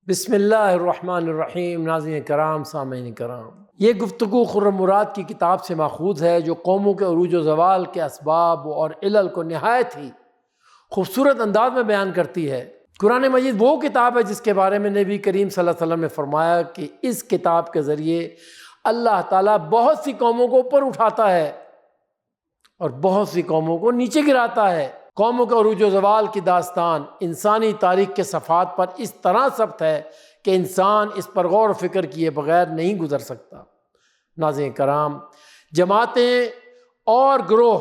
بسم اللہ الرحمن الرحیم۔ ناظرین کرام، سامعین کرام، یہ گفتگو خرم مراد کی کتاب سے ماخوذ ہے جو قوموں کے عروج و زوال کے اسباب اور علل کو نہایت ہی خوبصورت انداز میں بیان کرتی ہے۔ قرآن مجید وہ کتاب ہے جس کے بارے میں نبی کریم صلی اللہ علیہ وسلم نے فرمایا کہ اس کتاب کے ذریعے اللہ تعالیٰ بہت سی قوموں کو اوپر اٹھاتا ہے اور بہت سی قوموں کو نیچے گراتا ہے۔ قوموں کے عروج و زوال کی داستان انسانی تاریخ کے صفحات پر اس طرح ثبت ہے کہ انسان اس پر غور و فکر کیے بغیر نہیں گزر سکتا۔ ناظرین کرام، جماعتیں اور گروہ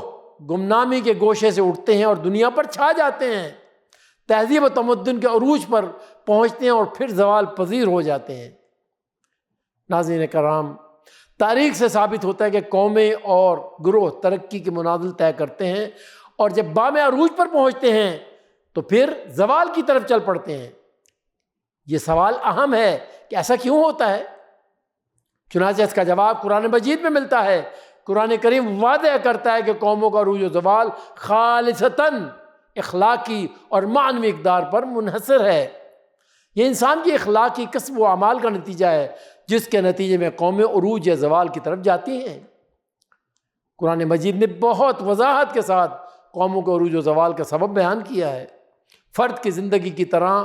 گمنامی کے گوشے سے اٹھتے ہیں اور دنیا پر چھا جاتے ہیں، تہذیب و تمدن کے عروج پر پہنچتے ہیں اور پھر زوال پذیر ہو جاتے ہیں۔ ناظرین کرام، تاریخ سے ثابت ہوتا ہے کہ قومیں اور گروہ ترقی کی منازل طے کرتے ہیں اور جب بام عروج پر پہنچتے ہیں تو پھر زوال کی طرف چل پڑتے ہیں۔ یہ سوال اہم ہے کہ ایسا کیوں ہوتا ہے؟ چنانچہ اس کا جواب قرآن مجید میں ملتا ہے۔ قرآن کریم واضح کرتا ہے کہ قوموں کا عروج و زوال خالصتاً اخلاقی اور معنوی اقدار پر منحصر ہے۔ یہ انسان کی اخلاقی کسب و اعمال کا نتیجہ ہے جس کے نتیجے میں قومیں عروج یا زوال کی طرف جاتی ہیں۔ قرآن مجید نے بہت وضاحت کے ساتھ قوموں کے عروج و زوال کا سبب بیان کیا ہے۔ فرد کی زندگی کی طرح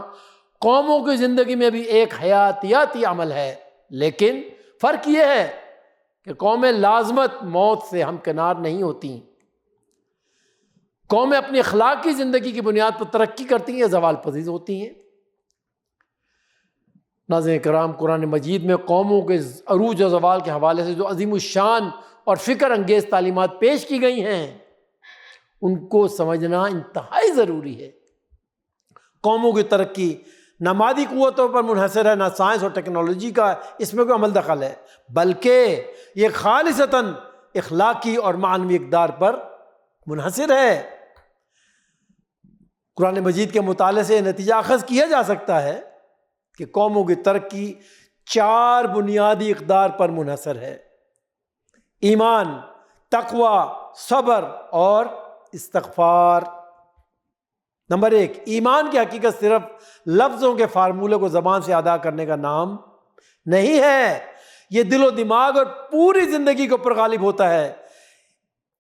قوموں کی زندگی میں بھی ایک حیاتیاتی عمل ہے، لیکن فرق یہ ہے کہ قومیں لازمت موت سے ہمکنار نہیں ہوتی۔ قومیں اپنی اخلاقی زندگی کی بنیاد پر ترقی کرتی ہیں یا زوال پذیر ہوتی ہیں۔ ناظرین کرام، قرآن مجید میں قوموں کے عروج و زوال کے حوالے سے جو عظیم الشان اور فکر انگیز تعلیمات پیش کی گئی ہیں ان کو سمجھنا انتہائی ضروری ہے۔ قوموں کی ترقی نہ مادی قوتوں پر منحصر ہے، نہ سائنس اور ٹیکنالوجی کا اس میں کوئی عمل دخل ہے، بلکہ یہ خالصتاً اخلاقی اور معنوی اقدار پر منحصر ہے۔ قرآن مجید کے مطالعے سے یہ نتیجہ اخذ کیا جا سکتا ہے کہ قوموں کی ترقی 4 بنیادی اقدار پر منحصر ہے: ایمان، تقوی، صبر اور استغفار۔ نمبر 1، ایمان کی حقیقت صرف لفظوں کے فارمولے کو زبان سے ادا کرنے کا نام نہیں ہے، یہ دل و دماغ اور پوری زندگی کے اوپر غالب ہوتا ہے۔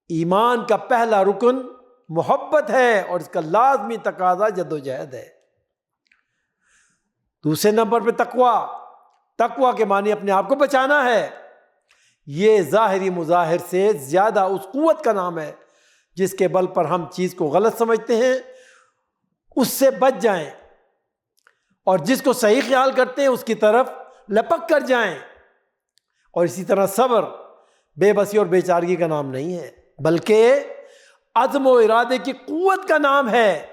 ایمان کا پہلا رکن محبت ہے اور اس کا لازمی تقاضا جدوجہد ہے۔ دوسرے نمبر پہ تقوی کے معنی اپنے آپ کو بچانا ہے۔ یہ ظاہری مظاہر سے زیادہ اس قوت کا نام ہے جس کے بل پر ہم چیز کو غلط سمجھتے ہیں اس سے بچ جائیں، اور جس کو صحیح خیال کرتے ہیں اس کی طرف لپک کر جائیں۔ اور اسی طرح صبر بے بسی اور بے چارگی کا نام نہیں ہے، بلکہ عزم و ارادے کی قوت کا نام ہے۔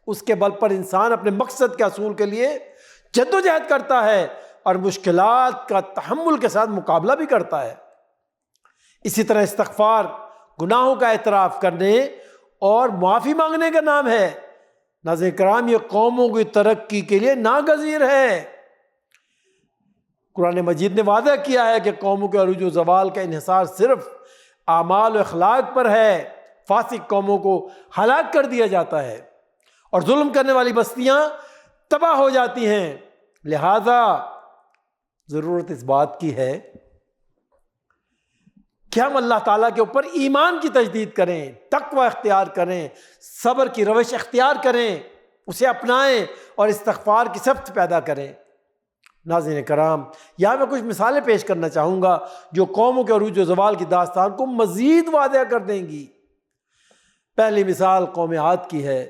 اس کے بل پر انسان اپنے مقصد کے حصول کے لیے جدوجہد کرتا ہے اور مشکلات کا تحمل کے ساتھ مقابلہ بھی کرتا ہے۔ اسی طرح استغفار گناہوں کا اعتراف کرنے اور معافی مانگنے کا نام ہے۔ ناظرین کرام، یہ قوموں کی ترقی کے لیے ناگزیر ہے۔ قرآن مجید نے واضح کیا ہے کہ قوموں کے عروج و زوال کا انحصار صرف اعمال و اخلاق پر ہے۔ فاسق قوموں کو ہلاک کر دیا جاتا ہے اور ظلم کرنے والی بستیاں تباہ ہو جاتی ہیں۔ لہذا ضرورت اس بات کی ہے کہ ہم اللہ تعالیٰ کے اوپر ایمان کی تجدید کریں، تقوی اختیار کریں، صبر کی روش اختیار کریں، اسے اپنائیں اور استغفار کی سبت پیدا کریں۔ ناظرین کرام، یہاں میں کچھ مثالیں پیش کرنا چاہوں گا جو قوموں کے عروج و زوال کی داستان کو مزید واضح کر دیں گی۔ پہلی مثال قوم عاد کی ہے۔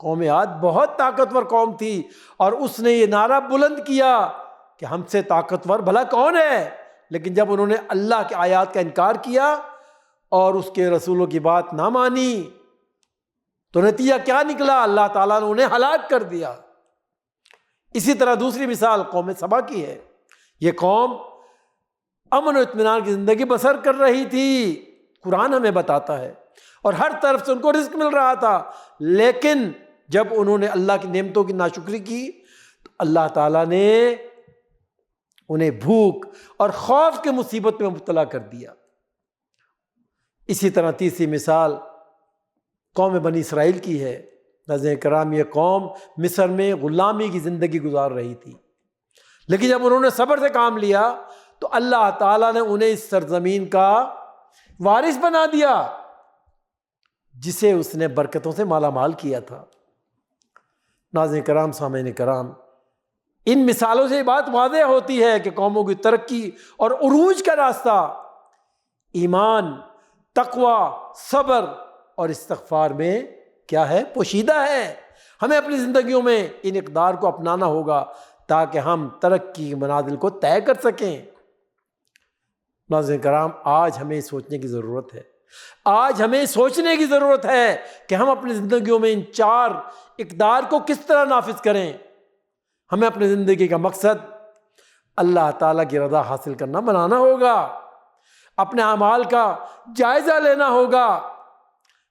قوم عاد بہت طاقتور قوم تھی اور اس نے یہ نعرہ بلند کیا کہ ہم سے طاقتور بھلا کون ہے، لیکن جب انہوں نے اللہ کی آیات کا انکار کیا اور اس کے رسولوں کی بات نہ مانی تو نتیجہ کیا نکلا؟ اللہ تعالیٰ نے انہیں ہلاک کر دیا۔ اسی طرح دوسری مثال قوم سبا کی ہے۔ یہ قوم امن و اطمینان کی زندگی بسر کر رہی تھی، قرآن ہمیں بتاتا ہے، اور ہر طرف سے ان کو رزق مل رہا تھا، لیکن جب انہوں نے اللہ کی نعمتوں کی ناشکری کی تو اللہ تعالیٰ نے انہیں بھوک اور خوف کے مصیبت میں مبتلا کر دیا۔ اسی طرح تیسری مثال قوم بنی اسرائیل کی ہے۔ ناظرین کرام، یہ قوم مصر میں غلامی کی زندگی گزار رہی تھی۔ لیکن جب انہوں نے صبر سے کام لیا تو اللہ تعالیٰ نے انہیں اس سرزمین کا وارث بنا دیا جسے اس نے برکتوں سے مالا مال کیا تھا۔ ناظرین کرام، سامعین کرام، ان مثالوں سے یہ بات واضح ہوتی ہے کہ قوموں کی ترقی اور عروج کا راستہ ایمان، تقوی، صبر اور استغفار میں کیا ہے؟ پوشیدہ ہے۔ ہمیں اپنی زندگیوں میں ان اقدار کو اپنانا ہوگا تاکہ ہم ترقی کی منازل کو طے کر سکیں۔ ناظرین کرام، آج ہمیں سوچنے کی ضرورت ہے، آج ہمیں سوچنے کی ضرورت ہے کہ ہم اپنی زندگیوں میں ان 4 اقدار کو کس طرح نافذ کریں۔ ہمیں اپنی زندگی کا مقصد اللہ تعالیٰ کی رضا حاصل کرنا بنانا ہوگا، اپنے اعمال کا جائزہ لینا ہوگا،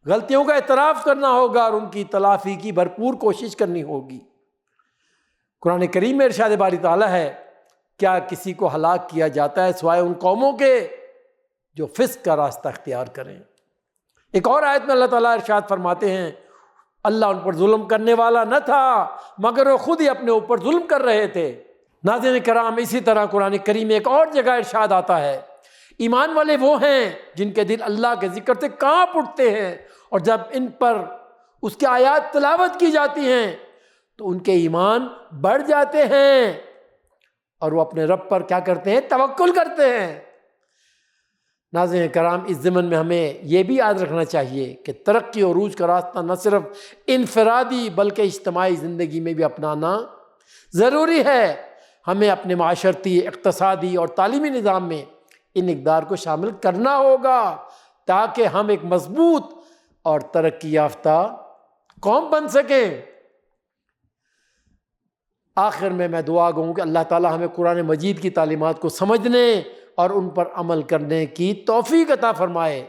غلطیوں کا اعتراف کرنا ہوگا اور ان کی تلافی کی بھرپور کوشش کرنی ہوگی۔ قرآن کریم میں ارشاد باری تعالیٰ ہے، کیا کسی کو ہلاک کیا جاتا ہے سوائے ان قوموں کے جو فسق کا راستہ اختیار کریں۔ ایک اور آیت میں اللہ تعالیٰ ارشاد فرماتے ہیں، اللہ ان پر ظلم کرنے والا نہ تھا مگر وہ خود ہی اپنے اوپر ظلم کر رہے تھے۔ ناظرین کرام، اسی طرح قرآن کریم میں ایک اور جگہ ارشاد آتا ہے، ایمان والے وہ ہیں جن کے دل اللہ کے ذکر سے کانپ اٹھتے ہیں اور جب ان پر اس کی آیات تلاوت کی جاتی ہیں تو ان کے ایمان بڑھ جاتے ہیں اور وہ اپنے رب پر کیا کرتے ہیں؟ توکل کرتے ہیں۔ ناظرین کرام، اس ضمن میں ہمیں یہ بھی یاد رکھنا چاہیے کہ ترقی اور عروج کا راستہ نہ صرف انفرادی بلکہ اجتماعی زندگی میں بھی اپنانا ضروری ہے۔ ہمیں اپنے معاشرتی، اقتصادی اور تعلیمی نظام میں ان اقدار کو شامل کرنا ہوگا تاکہ ہم ایک مضبوط اور ترقی یافتہ قوم بن سکیں۔ آخر میں دعا گوں کہ اللہ تعالی ہمیں قرآن مجید کی تعلیمات کو سمجھنے اور ان پر عمل کرنے کی توفیق عطا فرمائے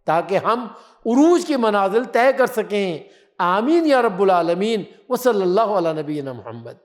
تاکہ ہم عروج کی منازل طے کر سکیں۔ آمین یا رب العالمین۔ وصلی اللہ علی نبینا محمد۔